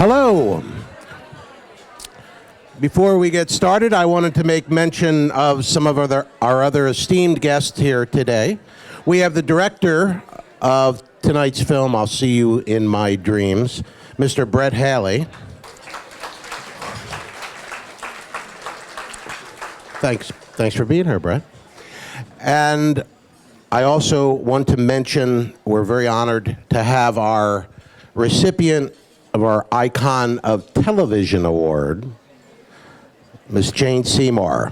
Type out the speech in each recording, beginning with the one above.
Hello. Before we get started, I wanted to make mention of some of our other esteemed guests here today. We have the director of tonight's film, I'll See You in My Dreams, Mr. Brett Haley. Thanks for being here, Brett. And I also want to mention we're very honored to have our recipient of our Icon of Television Award, Ms. Jane Seymour.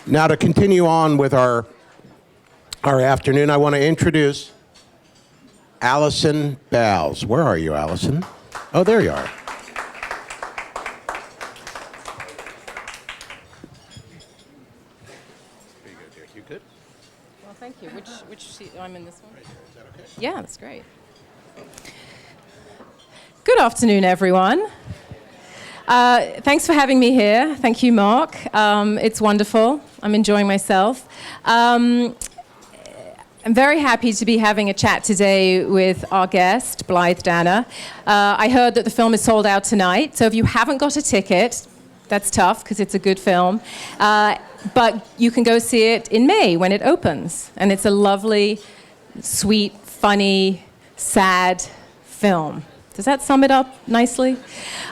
Now, to continue on with our afternoon, I want to introduce Allison Bowles. Where are you, Allison? Oh, there you are. Very good, dear. You good? Well, thank you. Which seat? I'm in this one? Right here. Is that okay? Yeah, that's great. Good afternoon, everyone. Thanks for having me here. Thank you, Mark. It's wonderful. I'm enjoying myself. I'm very happy to be having a chat today with our guest, Blythe Danner. I heard that the film is sold out tonight, so if you haven't got a ticket, that's tough because it's a good film. But you can go see it in May when it opens. And it's a lovely, sweet, funny, sad film. Does that sum it up nicely?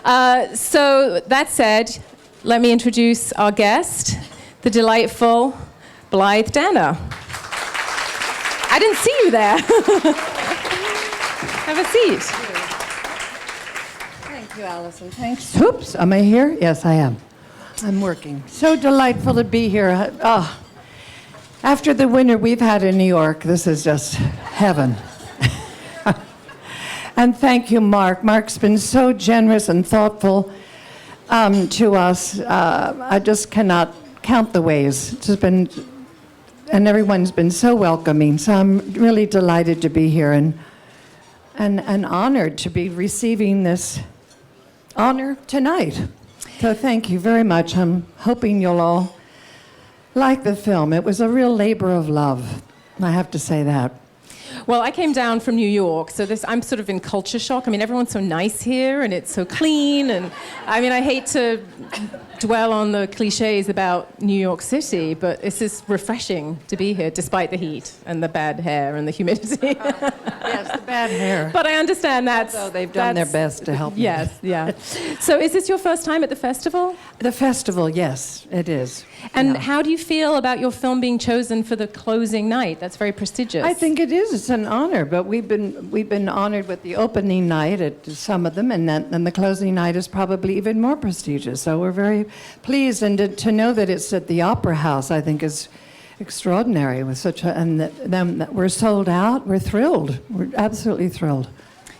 So that said, let me introduce our guest, the delightful Blythe Danner. I didn't see you there. Have a seat. Thank you, Allison. Thanks. Oops, am I here? Yes, I am. I'm working. So delightful to be here. After the winter we've had in New York, this is just heaven. And thank you, Mark. Mark's been so generous and thoughtful to us. I just cannot count the ways. It's just been, and everyone's been so welcoming. So I'm really delighted to be here and honored to be receiving this honor tonight. So thank you very much. I'm hoping you'll all like the film. It was a real labor of love. I have to say that. Well, I came down from New York, so I'm sort of in culture shock. I mean, everyone's so nice here, and it's so clean, and I mean, I hate to dwell on the cliches about New York City, but it's just refreshing to be here, despite the heat and the bad hair and the humidity. Yes, the bad hair. But I understand that. So they've done their best to help me. Yes, yeah. So is this your first time at the festival? The festival, yes, it is. And how do you feel about your film being chosen for the closing night? That's very prestigious. I think it is. It's an honor, but we've been honored with the opening night at some of them, and then the closing night is probably even more prestigious. So we're very pleased, and to know that it's at the Opera House, I think, is extraordinary. With that we're sold out. We're thrilled. We're absolutely thrilled.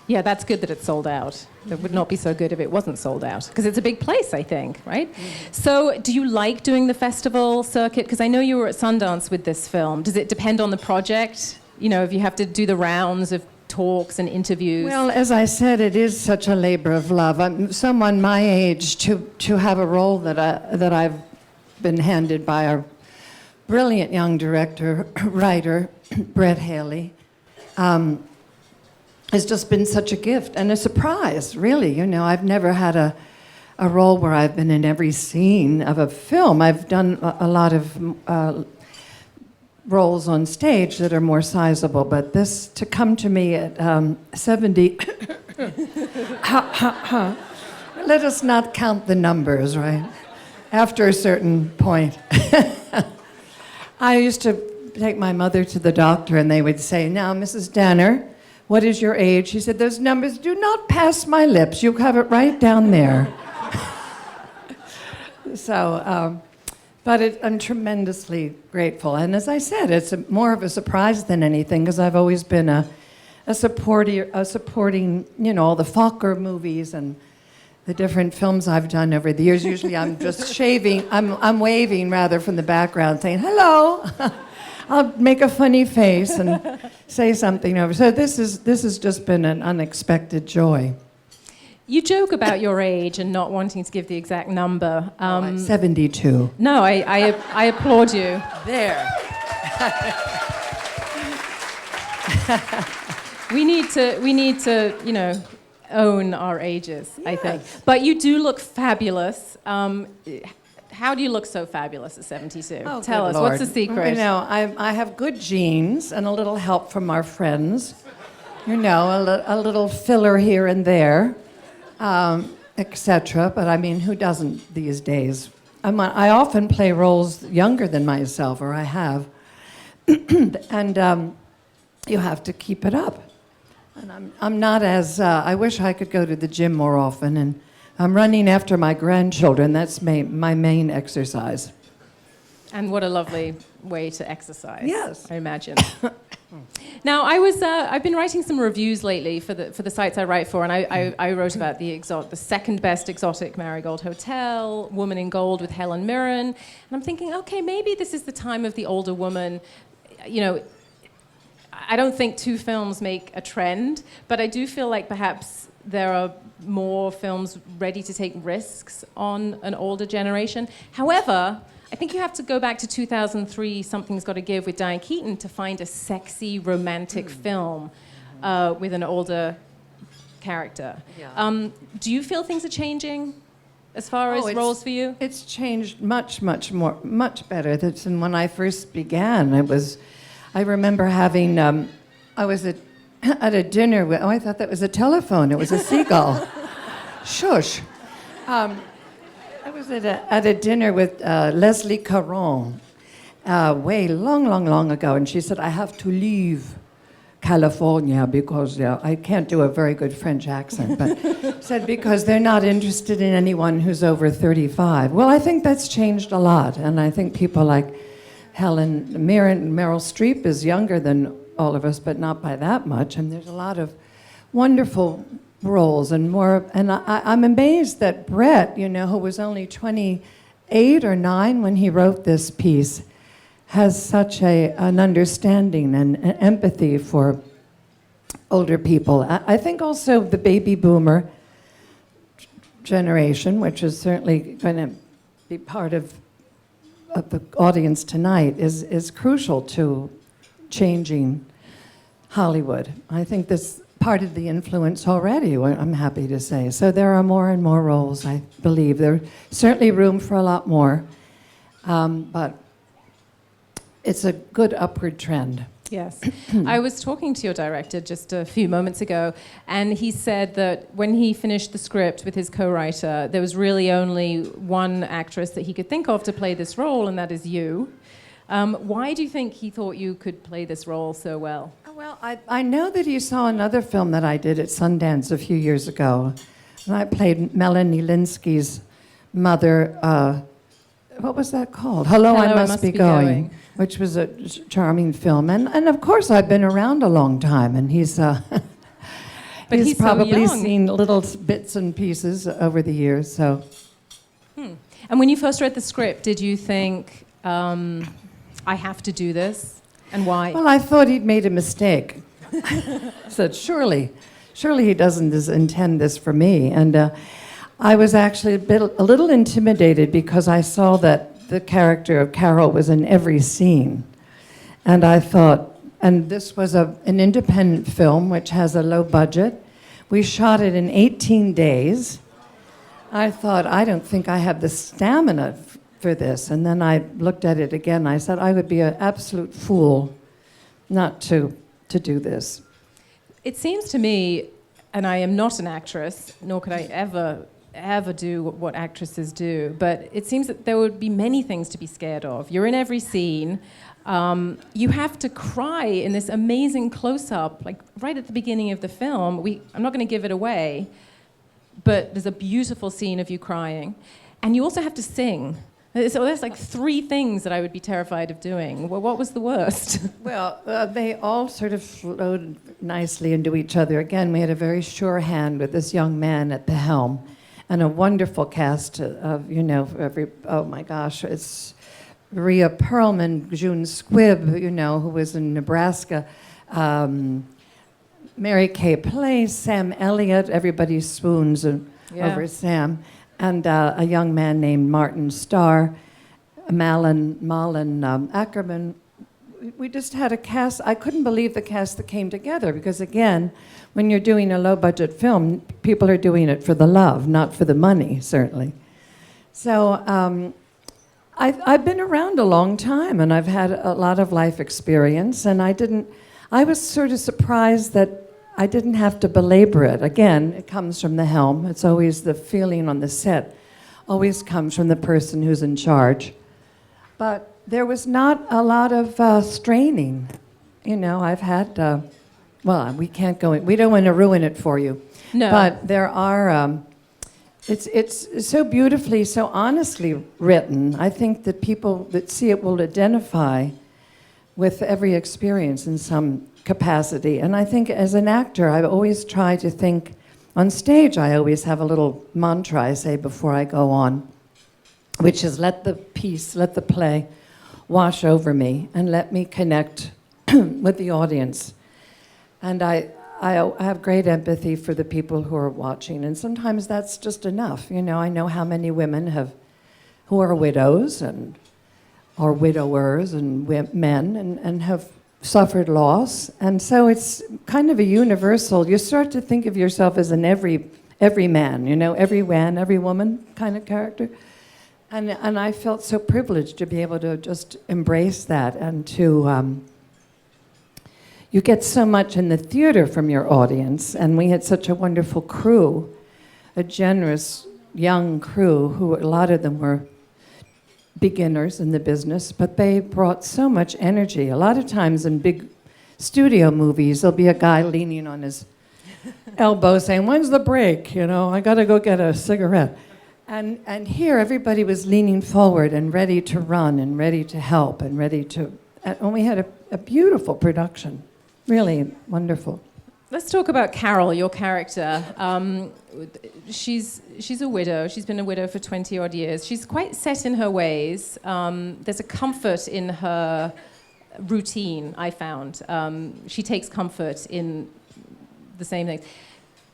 Yeah, that's good that it's sold out. It would not be so good if it wasn't sold out, because it's a big place, I think, right? Mm-hmm. So do you like doing the festival circuit? Because I know you were at Sundance with this film. Does it depend on the project? You know, if you have to do the rounds of talks and interviews? Well, as I said, it is such a labor of love. I'm someone my age to have a role that I've been handed by a brilliant young director, writer, Brett Haley. Has just been such a gift and a surprise, really. You know, I've never had a role where I've been in every scene of a film. I've done a lot of roles on stage that are more sizable, but this, to come to me at 70, let us not count the numbers, right? After a certain point. I used to take my mother to the doctor and they would say, "Now, Mrs. Danner, what is your age?" She said, "Those numbers do not pass my lips. You have it right down there." So, but I'm tremendously grateful. And as I said, it's more of a surprise than anything, because I've always been a supporting, you know, all the Fokker movies and the different films I've done over the years. Usually I'm just I'm waving rather from the background saying, "Hello." I'll make a funny face and say something over. So this has just been an unexpected joy. You joke about your age and not wanting to give the exact number. I'm 72. No, I applaud you. There. We need to, own our ages, I think. But you do look fabulous. How do you look so fabulous at 72? Oh, Tell us, good what's the Lord. secret? I have good genes and a little help from our friends. A little filler here and there, etc. But I mean, who doesn't these days? I often play roles younger than myself, or I have. And you have to keep it up. And I'm not as, I wish I could go to the gym more often, and I'm running after my grandchildren. That's my main exercise. And what a lovely way to exercise. Yes. I imagine. Now, I've been writing some reviews lately for the sites I write for, and I wrote about the second best exotic Marigold Hotel, Woman in Gold with Helen Mirren, and I'm thinking, okay, maybe this is the time of the older woman. I don't think 2 films make a trend, but I do feel like perhaps there are more films ready to take risks on an older generation. However, I think you have to go back to 2003, Something's Gotta Give with Diane Keaton, to find a sexy, romantic film with an older character. Yeah. Do you feel things are changing as far as roles for you? It's changed much better than when I first began. I remember having, I was at a dinner with, I thought that was a telephone. It was a seagull. Shush. I was at a dinner with Leslie Caron way long ago, and she said, I have to leave California because I can't do a very good French accent, but said because they're not interested in anyone who's over 35. Well, I think that's changed a lot, and I think people like Helen Mirren, Meryl Streep is younger than all of us, but not by that much, and there's a lot of wonderful roles and more. And I'm amazed that Brett, who was only 28 or 9 when he wrote this piece, has such an understanding and empathy for older people. I think also the baby boomer generation, which is certainly going to be part of the audience tonight, is crucial to changing Hollywood. I think this part of the influence already, I'm happy to say. So there are more and more roles, I believe. There's certainly room for a lot more, but it's a good upward trend. Yes. I was talking to your director just a few moments ago, and he said that when he finished the script with his co-writer, there was really only one actress that he could think of to play this role, and that is you. Why do you think he thought you could play this role so well? Well, I know that he saw another film that I did at Sundance a few years ago, and I played Melanie Linsky's mother. What was that called? Hello, I Must Be Going, which was a charming film. And of course, I've been around a long time, and he's he's probably so seen little bits and pieces over the years. So. And when you first read the script, did you think, I have to do this? And why? Well, I thought he'd made a mistake. I said, surely he doesn't intend this for me. And I was actually a little intimidated because I saw that the character of Carol was in every scene. And I thought, and this was an independent film which has a low budget. We shot it in 18 days. I thought, I don't think I have the stamina for this. And then I looked at it again. I said, I would be an absolute fool not to do this. It seems to me, and I am not an actress, nor could I ever do what actresses do, but it seems that there would be many things to be scared of. You're in every scene. You have to cry in this amazing close-up, like right at the beginning of the film. I'm not going to give it away, but there's a beautiful scene of you crying. And you also have to sing. So there's like 3 things that I would be terrified of doing. Well, what was the worst? Well, they all sort of flowed nicely into each other. Again, we had a very sure hand with this young man at the helm, and a wonderful cast of, oh my gosh, it's Rhea Perlman, June Squibb, who was in Nebraska, Mary Kay Place, Sam Elliott, everybody swoons over Sam, and a young man named Martin Starr, Malin Ackerman. we just had a cast. I couldn't believe the cast that came together because, again, when you're doing a low-budget film, people are doing it for the love, not for the money, certainly. So I've been around a long time, and I've had a lot of life experience, and I was sort of surprised that I didn't have to belabor it. Again, it comes from the helm. It's always the feeling on the set, always comes from the person who's in charge. But there was not a lot of straining. You know, I've had, well, we can't go in, we don't want to ruin it for you. No. But there are, it's so beautifully, so honestly written. I think that people that see it will identify with every experience in some capacity. And I think as an actor, I always try to think, on stage I always have a little mantra I say before I go on, which is let the piece, let the play wash over me and let me connect with the audience. And I have great empathy for the people who are watching, and sometimes that's just enough. You know, I know how many women who are widows or widowers and men and have suffered loss, and so it's kind of a universal. You start to think of yourself as an every man, you know, every man, every woman kind of character. And I felt so privileged to be able to just embrace that and to, you get so much in the theater from your audience, and we had such a wonderful crew, a generous young crew who a lot of them were beginners in the business, but they brought so much energy. A lot of times in big studio movies, there'll be a guy leaning on his elbow saying, "When's the break? You know, I gotta go get a cigarette." And here, everybody was leaning forward and ready to run and ready to help and ready to... And we had a beautiful production. Really wonderful. Let's talk about Carol, your character. She's a widow. She's been a widow for 20-odd years. She's quite set in her ways. There's a comfort in her routine, I found. She takes comfort in the same things.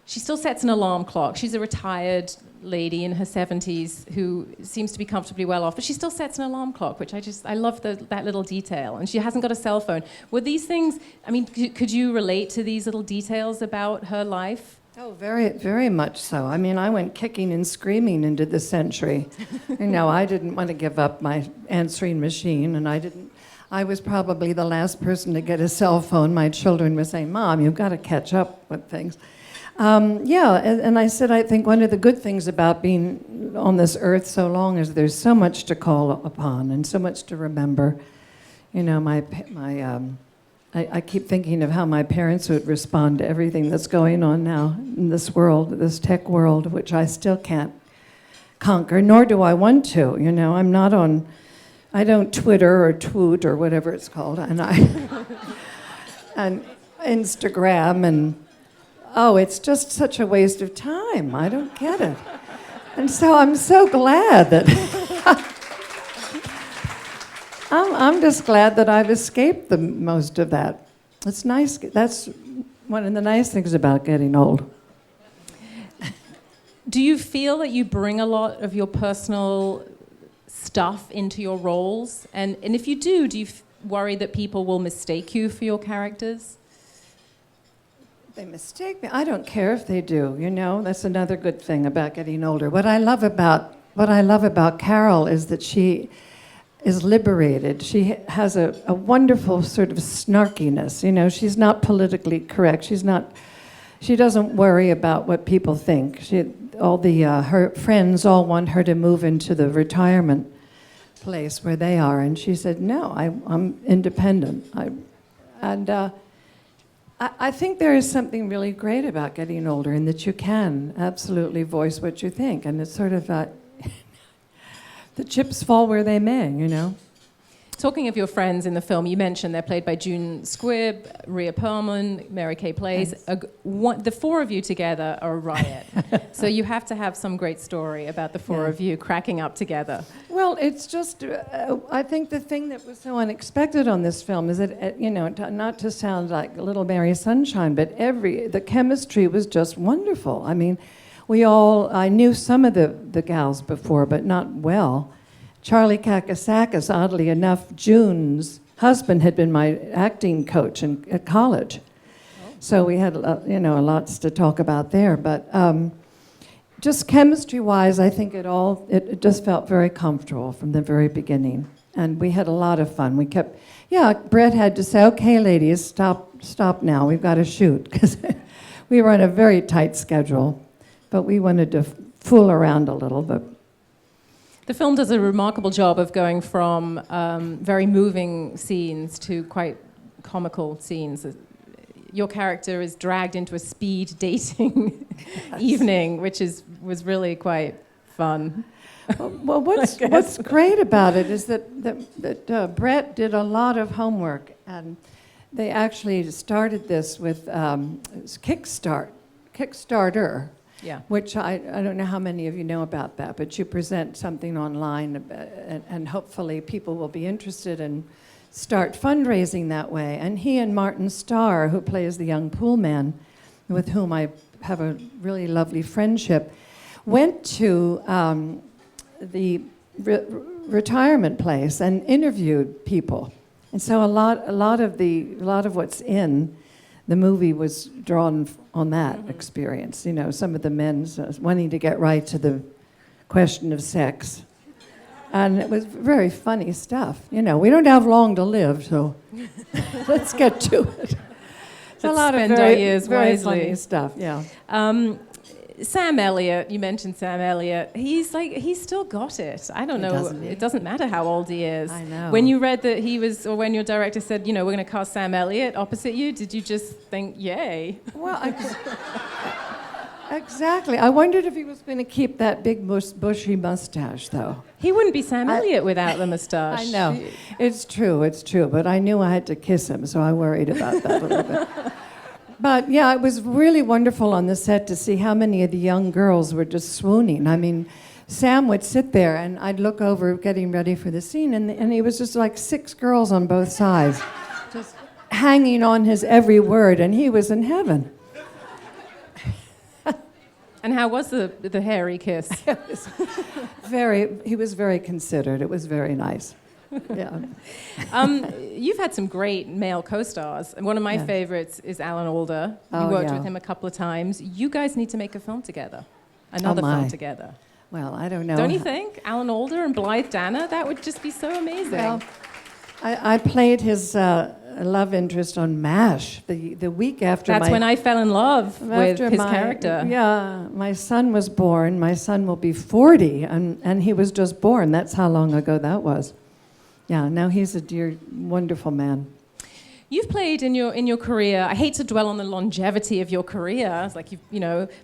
She still sets an alarm clock. She's a retired lady in her 70s who seems to be comfortably well off, but she still sets an alarm clock, which I love that little detail. And she hasn't got a cell phone. Were these things, I mean, could you relate to these little details about her life? Oh, very, very much so. I mean, I went kicking and screaming into the century. You know, I didn't want to give up my answering machine, and I was probably the last person to get a cell phone. My children were saying, "Mom, you've got to catch up with things." And I said, I think one of the good things about being on this earth so long is there's so much to call upon and so much to remember. You know, I keep thinking of how my parents would respond to everything that's going on now in this world, this tech world, which I still can't conquer, nor do I want to. You know, I don't Twitter or tweet or whatever it's called, and and Instagram and... Oh, it's just such a waste of time. I don't get it. And so I'm so glad that... I'm just glad that I've escaped the most of that. It's nice. That's one of the nice things about getting old. Do you feel that you bring a lot of your personal stuff into your roles? And if you do you worry that people will mistake you for your characters? They mistake me. I don't care if they do. You know, that's another good thing about getting older. What I love about Carol is that she is liberated. She has a wonderful sort of snarkiness. You know, she's not politically correct. She doesn't worry about what people think. Her friends all want her to move into the retirement place where they are, and she said, "No, I'm independent." I think there is something really great about getting older in that you can absolutely voice what you think. And it's sort of the chips fall where they may, you know. Talking of your friends in the film, you mentioned they're played by June Squibb, Rhea Perlman, Mary Kay Place. Yes. The four of you together are a riot. So you have to have some great story about the four of you cracking up together. Well, it's just, I think the thing that was so unexpected on this film is that, you know, not to sound like Little Mary Sunshine, but the chemistry was just wonderful. I mean, I knew some of the gals before, but not well. Charlie Kakasakis, oddly enough, June's husband had been my acting coach at college. So we had, lots to talk about there. But just chemistry-wise, I think it just felt very comfortable from the very beginning. And we had a lot of fun. Brett had to say, okay, ladies, stop now. We've got to shoot. Because we were on a very tight schedule. But we wanted to fool around a little. But the film does a remarkable job of going from very moving scenes to quite comical scenes. Your character is dragged into a speed dating evening, which was really quite fun. Well, what's great about it is that Brett did a lot of homework, and they actually started this with Kickstarter. Yeah. Which I don't know how many of you know about that, but you present something online, and hopefully people will be interested and start fundraising that way. And he and Martin Starr, who plays the young pool man, with whom I have a really lovely friendship, went to the retirement place and interviewed people. And so a lot of what's in the movie was drawn on that experience. You know, some of the men wanting to get right to the question of sex. And it was very funny stuff. You know, we don't have long to live, so let's get to it. It's a lot of very funny stuff, yeah. Sam Elliott, you mentioned Sam Elliott. He's still got it. I don't know. Doesn't he? It doesn't matter how old he is. I know. When you read that when your director said, we're going to cast Sam Elliott opposite you, did you just think, yay? Well, exactly. I wondered if he was going to keep that big bushy mustache, though. He wouldn't be Sam Elliott without the mustache. I know. It's true, but I knew I had to kiss him, so I worried about that a little bit. But yeah, it was really wonderful on the set to see how many of the young girls were just swooning. I mean, Sam would sit there and I'd look over getting ready for the scene, and he was just like 6 girls on both sides, just hanging on his every word, and he was in heaven. And how was the hairy kiss? He was very considered. It was very nice. Yeah. You've had some great male co-stars, and one of my favorites is Alan Alda. You worked with him a couple of times. You guys need to make a film together, another film together. Well, I don't know. Don't you think? Alan Alda and Blythe Danner, that would just be so amazing. Well, I played his love interest on MASH the week after. That's when I fell in love with his character. Yeah, my son was born. My son will be 40, and he was just born. That's how long ago that was. Yeah, now he's a dear, wonderful man. You've played in your career. I hate to dwell on the longevity of your career. It's like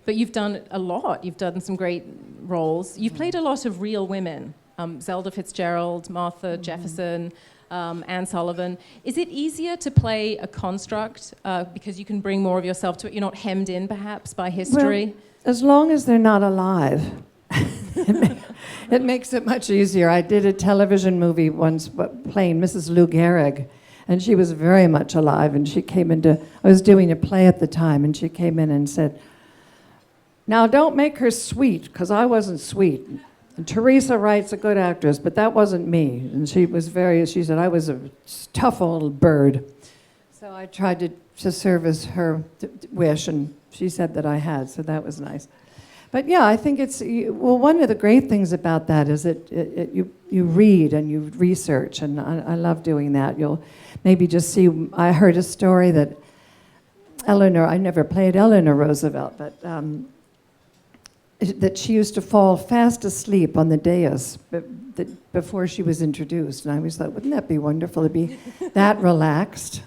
but you've done a lot. You've done some great roles. You've played a lot of real women: Zelda Fitzgerald, Martha Jefferson, Anne Sullivan. Is it easier to play a construct because you can bring more of yourself to it? You're not hemmed in, perhaps, by history. Well, as long as they're not alive. It makes it much easier. I did a television movie once playing Mrs. Lou Gehrig, and she was very much alive, and she came I was doing a play at the time, and she came in and said, "Now don't make her sweet, because I wasn't sweet. And Teresa Wright's a good actress, but that wasn't me." And she said, "I was a tough old bird." So I tried to service her wish, and she said that I had, so that was nice. But yeah, I think one of the great things about that is that you read and you research, and I love doing that. You'll maybe just see, I heard a story that I never played Eleanor Roosevelt, but that she used to fall fast asleep on the dais before she was introduced. And I always thought, wouldn't that be wonderful to be that relaxed?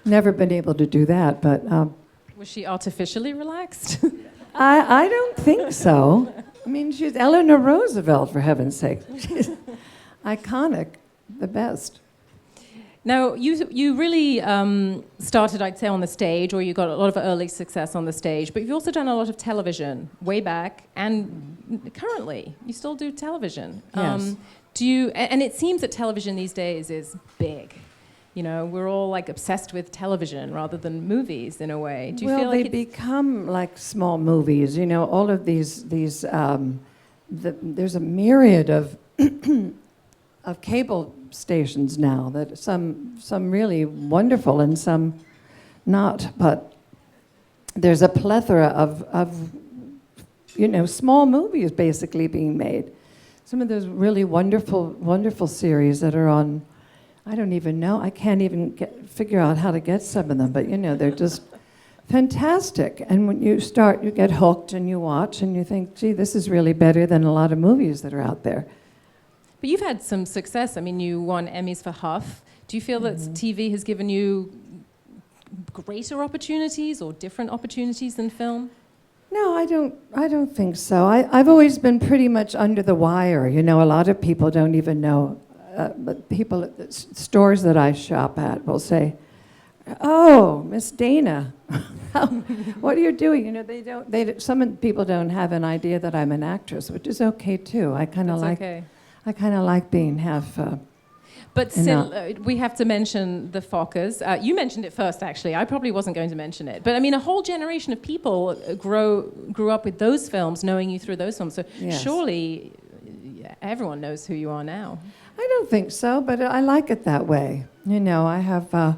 Never been able to do that, but... Was she artificially relaxed? I don't think so. I mean, she's Eleanor Roosevelt, for heaven's sake. She's iconic, the best. Now, you really started, I'd say, on the stage, or you got a lot of early success on the stage, but you've also done a lot of television way back, and currently, you still do television. Yes. And it seems that television these days is big. You know, we're all like obsessed with television rather than movies in a way. Do you feel like they become like small movies? You know, all of these there's a myriad of of cable stations now, that some really wonderful and some not, but there's a plethora of small movies basically being made. Some of those really wonderful series that are on, I don't even know, I can't even figure out how to get some of them, but they're just fantastic. And when you start, you get hooked and you watch and you think, gee, this is really better than a lot of movies that are out there. But you've had some success. I mean, you won Emmys for Huff. Do you feel that TV has given you greater opportunities or different opportunities than film? No, I don't think so. I've always been pretty much under the wire. A lot of people don't even know. But people at the stores that I shop at will say, "Oh, Miss Dana, what are you doing?" Some people don't have an idea that I'm an actress, which is okay too. I kind of like being half. But still, we have to mention the Fockers. You mentioned it first, actually. I probably wasn't going to mention it. But I mean, a whole generation of people grew up with those films, knowing you through those films. So yes. Surely everyone knows who you are now. I don't think so, but I like it that way. I have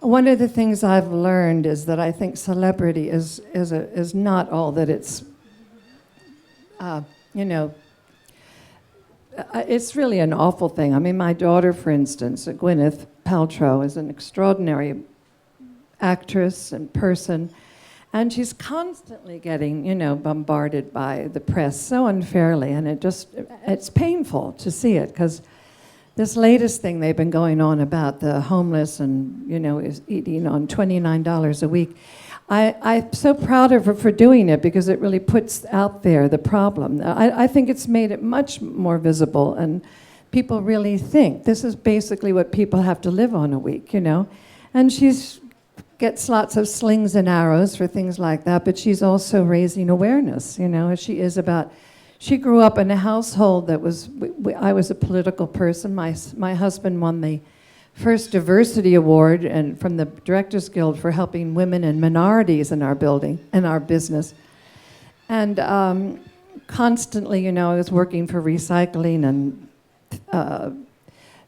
one of the things I've learned is that I think celebrity is not all that it's. It's really an awful thing. I mean, my daughter, for instance, Gwyneth Paltrow, is an extraordinary actress and person, and she's constantly getting, bombarded by the press so unfairly, and it's painful to see it, because this latest thing they've been going on about the homeless and, is eating on $29 a week. I'm so proud of her for doing it, because it really puts out there the problem. I think it's made it much more visible, and people really think this is basically what people have to live on a week, And she's gets lots of slings and arrows for things like that, but she's also raising awareness, as she is about. She grew up in a household that was. I was a political person. My husband won the first diversity award and from the Directors Guild for helping women and minorities in our business. And constantly, I was working for recycling and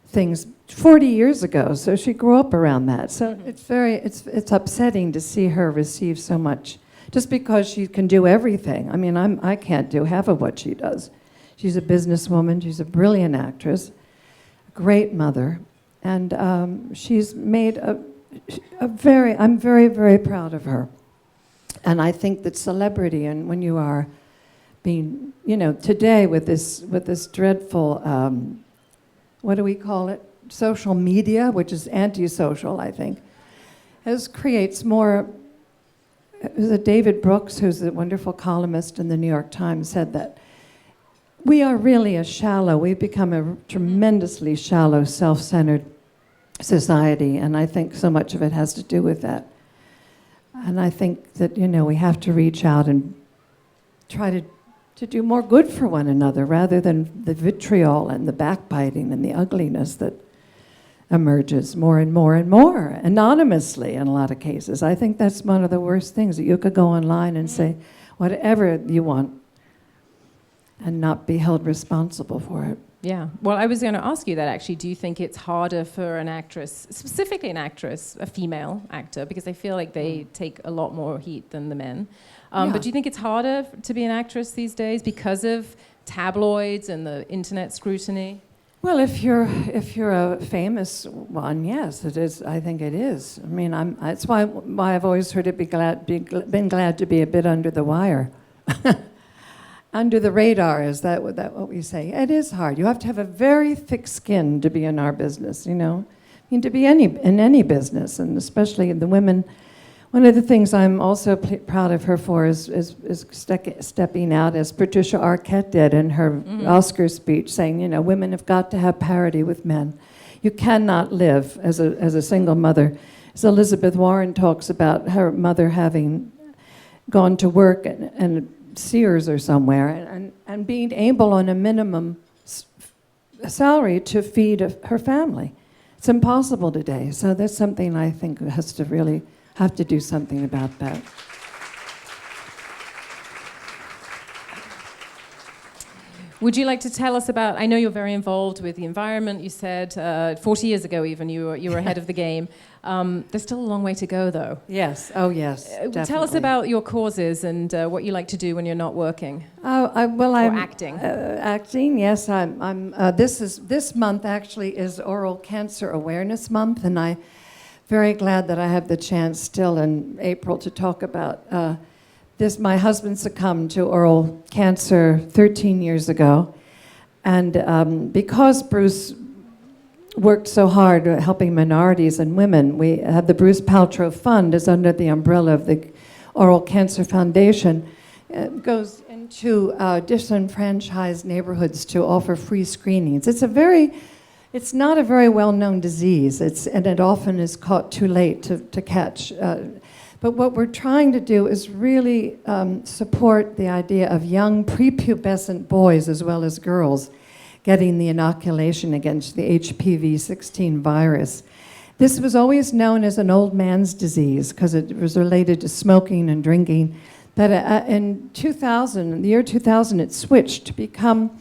things 40 years ago. So she grew up around that. So it's upsetting to see her receive so much just because she can do everything. I mean, I can't do half of what she does. She's a businesswoman. She's a brilliant actress, a great mother. And she's made I'm very, very proud of her. And I think that celebrity, and when you are being, today with this dreadful, what do we call it? Social media, which is antisocial, I think, creates more. It was David Brooks, who's a wonderful columnist in the New York Times, said that we are really we've become a tremendously shallow, self-centered society, and I think so much of it has to do with that. And I think that, we have to reach out and try to do more good for one another rather than the vitriol and the backbiting and the ugliness that emerges more and more and more, anonymously in a lot of cases. I think that's one of the worst things, that you could go online and say whatever you want and not be held responsible for it. Yeah. Well, I was going to ask you that, actually. Do you think it's harder for an actress, specifically an actress, a female actor, because I feel like they take a lot more heat than the men. But do you think it's harder to be an actress these days because of tabloids and the internet scrutiny? Well, if you're a famous one, yes, it is. I think it is. I mean, that's why I've always heard it been glad to be a bit under the wire. Under the radar, is that what we say? It is hard. You have to have a very thick skin to be in our business, I mean, to be in any business, and especially the women. One of the things I'm also proud of her for is stepping out, as Patricia Arquette did in her Oscar speech, saying, women have got to have parity with men. You cannot live as a single mother. As Elizabeth Warren talks about her mother having gone to work and Sears or somewhere, and being able on a minimum salary to feed her family. It's impossible today. So that's something I think has to really have to do something about that. Would you like to tell us about, I know you're very involved with the environment, you said 40 years ago even you were ahead of the game. There's still a long way to go though. Yes, oh yes, definitely. Tell us about your causes and what you like to do when you're not working. I'm acting. Acting, yes. I'm. This month actually is Oral Cancer Awareness Month, and I'm very glad that I have the chance still in April to talk about this. My husband succumbed to oral cancer 13 years ago, and because Bruce worked so hard helping minorities and women, we have the Bruce Paltrow Fund is under the umbrella of the Oral Cancer Foundation. It goes into disenfranchised neighborhoods to offer free screenings. It's not a very well-known disease, and it often is caught too late to catch. But what we're trying to do is really support the idea of young prepubescent boys as well as girls getting the inoculation against the HPV-16 virus. This was always known as an old man's disease because it was related to smoking and drinking. But in the year 2000, it switched to become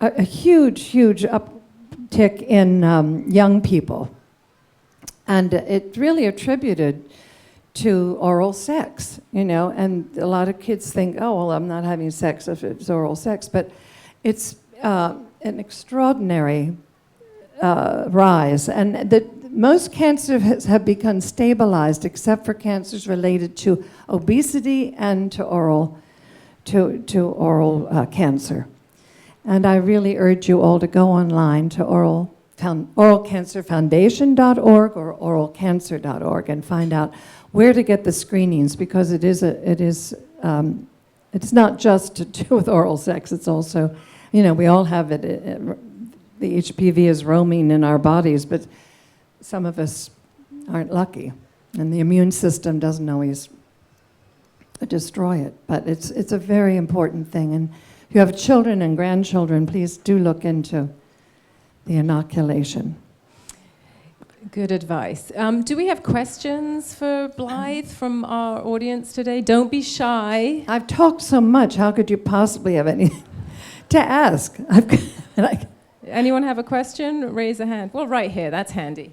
a huge uptick in young people. And it really attributed to oral sex, and a lot of kids think, oh, well, I'm not having sex if it's oral sex, but it's an extraordinary rise. And most cancers have become stabilized except for cancers related to obesity and to oral cancer. And I really urge you all to go online to oralcancerfoundation.org or oralcancer.org and find out where to get the screenings, because it's not just to do with oral sex. It's also, we all have it. The HPV is roaming in our bodies, but some of us aren't lucky, and the immune system doesn't always destroy it. But it's a very important thing, and if you have children and grandchildren, please do look into the inoculation. Good advice. Do we have questions for Blythe from our audience today? Don't be shy. I've talked so much. How could you possibly have anything to ask? Anyone have a question? Raise a hand. Well, right here. That's handy.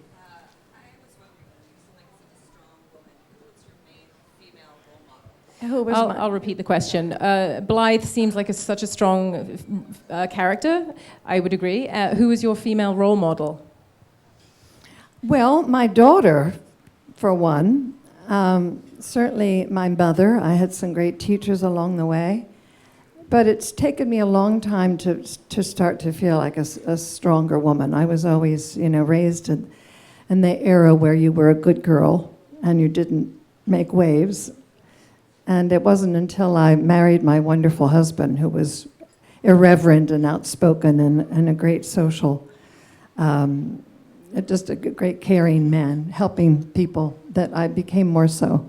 I'll repeat the question. Blythe seems like such a strong character. I would agree. Who is your female role model? Well, my daughter, for one. Certainly my mother. I had some great teachers along the way. But it's taken me a long time to start to feel like a stronger woman. I was always, raised in the era where you were a good girl and you didn't make waves. And it wasn't until I married my wonderful husband, who was irreverent and outspoken and a great social, just a great caring man, helping people, that I became more so.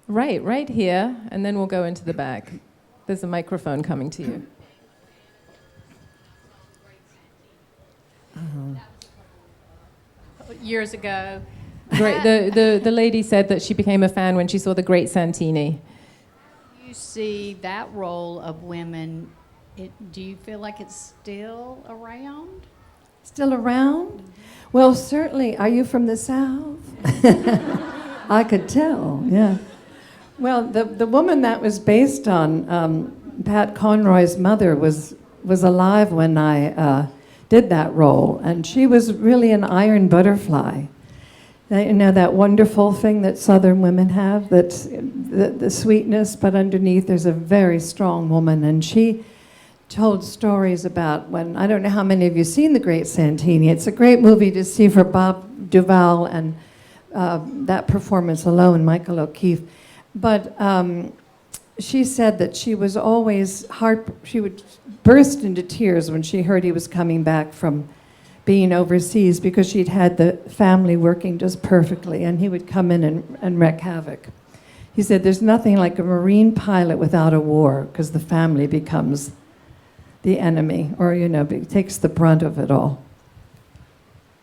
Right here, and then we'll go into the back. There's a microphone coming to you. Years ago. Great. The lady said that she became a fan when she saw The Great Santini. You see that role of women, do you feel like it's still around? Still around? Well, certainly. Are you from the South? I could tell, yeah. Well, the woman that was based on, Pat Conroy's mother, was alive when I did that role, and she was really an iron butterfly. That wonderful thing that Southern women have, that's the sweetness, but underneath there's a very strong woman. And she told stories about when, I don't know how many of you seen The Great Santini. It's a great movie to see for Bob Duvall and that performance alone, Michael O'Keefe. But she said that she was always she would burst into tears when she heard he was coming back from being overseas, because she'd had the family working just perfectly, and he would come in and wreak havoc. He said there's nothing like a Marine pilot without a war, because the family becomes the enemy, or, takes the brunt of it all.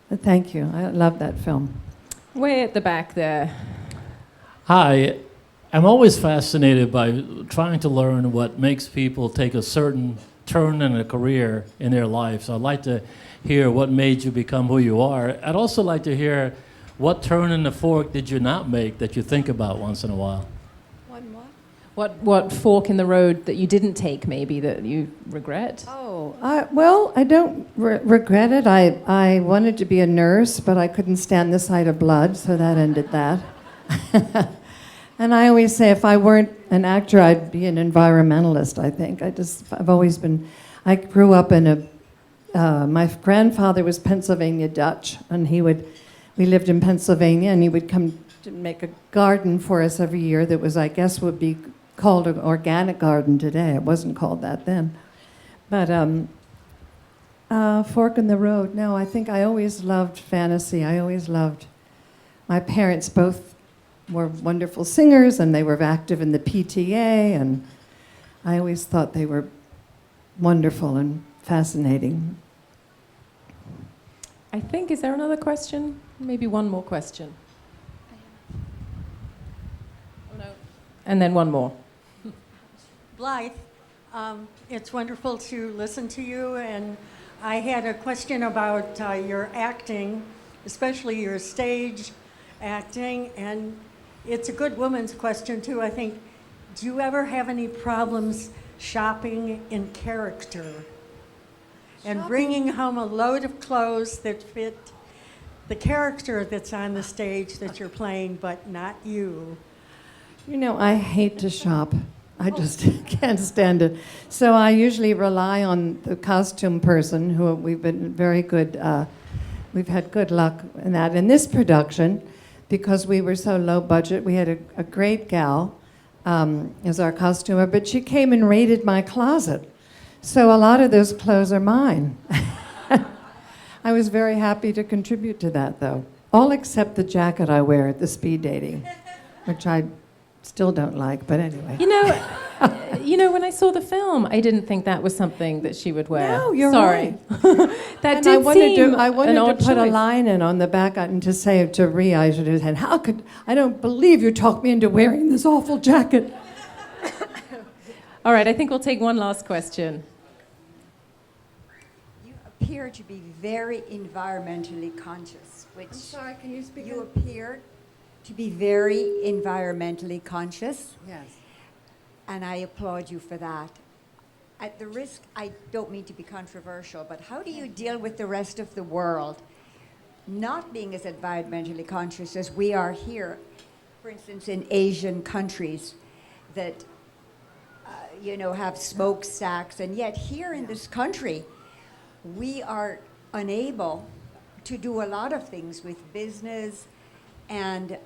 But thank you. I love that film. Way at the back there. Hi. I'm always fascinated by trying to learn what makes people take a certain turn in a career in their life. So I'd like to hear what made you become who you are. I'd also like to hear what turn in the fork did you not make that you think about once in a while. What fork in the road that you didn't take, maybe, that you regret? Oh, well, I don't regret it. I wanted to be a nurse, but I couldn't stand the sight of blood, so that ended that. And I always say if I weren't an actor, I'd be an environmentalist, I think. I've always been, I grew up in my grandfather was Pennsylvania Dutch, and we lived in Pennsylvania, and he would come to make a garden for us every year that was, I guess, would be called an organic garden today. It wasn't called that then. But fork in the road, no, I think I always loved fantasy. I always loved, my parents both were wonderful singers, and they were active in the PTA, and I always thought they were wonderful and fascinating. I think, is there another question? Maybe one more question. Oh, no. And then one more. Blythe, it's wonderful to listen to you, and I had a question about your acting, especially your stage acting, and it's a good woman's question too, I think. Do you ever have any problems shopping in character and bringing home a load of clothes that fit the character that's on the stage that you're playing, but not you? You know, I hate to shop. I just can't stand it. So I usually rely on the costume person, who we've been very good, we've had good luck in that. In this production, because we were so low budget, we had a great gal as our costumer, but she came and raided my closet. So a lot of those clothes are mine. I was very happy to contribute to that, though. All except the jacket I wear at the speed dating, which I still don't like, but anyway. You know, when I saw the film, I didn't think that was something that she would wear. No, you're Sorry. right. That And did I wanted seem to, I wanted an to odd put a choice. line in on the back and to say to Rhea, I should have said, I don't believe you talked me into wearing this awful jacket. All right, I think we'll take one last question. You appear to be very environmentally conscious, which... I'm sorry, can you speak You appear to be very environmentally conscious. Yes. And I applaud you for that. At the risk, I don't mean to be controversial, but how do you deal with the rest of the world not being as environmentally conscious as we are here? For instance, in Asian countries that, have smokestacks, and yet here in this country, we are unable to do a lot of things with business and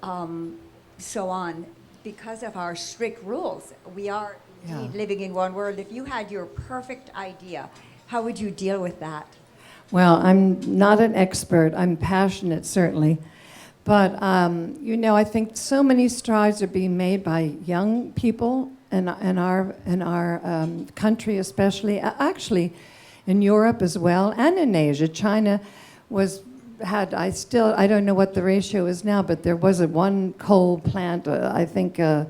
so on, because of our strict rules. We are indeed living in one world. If you had your perfect idea, how would you deal with that? Well, I'm not an expert. I'm passionate, certainly. But, I think so many strides are being made by young people in our country especially, actually in Europe as well, and in Asia. China I don't know what the ratio is now, but there was one coal plant, I think a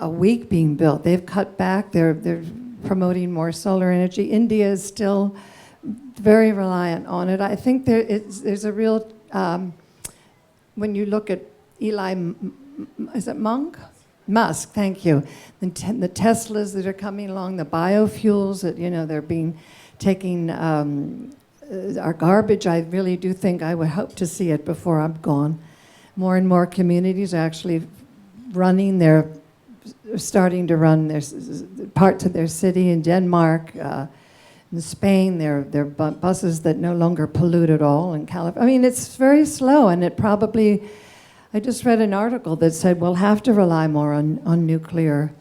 week being built. They've cut back, they're promoting more solar energy. India is still very reliant on it. I think there's a real, when you look at is it Musk, thank you. The Teslas that are coming along, the biofuels that, they're taking our garbage. I really do think I would hope to see it before I'm gone. More and more communities are actually starting to run their parts of their city in Denmark, in Spain. They're buses that no longer pollute at all in California. I mean, it's very slow, and it probably. I just read an article that said we'll have to rely more on nuclear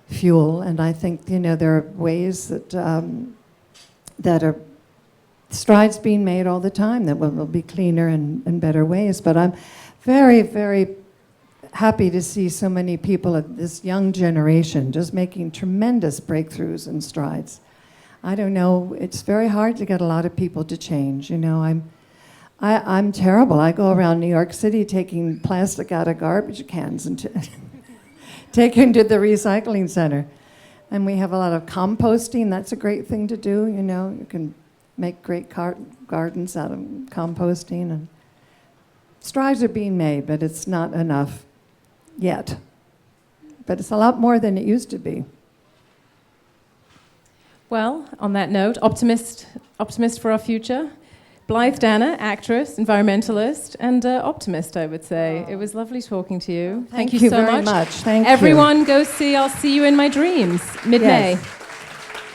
fuel, and I think there are ways that are strides being made all the time that will be cleaner and better ways. But I'm very, very happy to see so many people of this young generation just making tremendous breakthroughs and strides. I don't know, it's very hard to get a lot of people to change. I'm terrible. I go around New York City taking plastic out of garbage cans and taken to the recycling center. And we have a lot of composting. That's a great thing to do, you know. You can make great gardens out of composting. And strides are being made, but it's not enough yet. But it's a lot more than it used to be. Well, on that note, optimist for our future. Blythe Danner, actress, environmentalist, and optimist, I would say. It was lovely talking to you. Thank you you so very much. much. Thank you. Everyone, go see I'll See You in My Dreams, mid-May. Yes.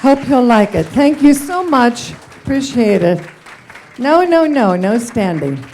Hope you'll like it. Thank you so much. Appreciate it. No standing.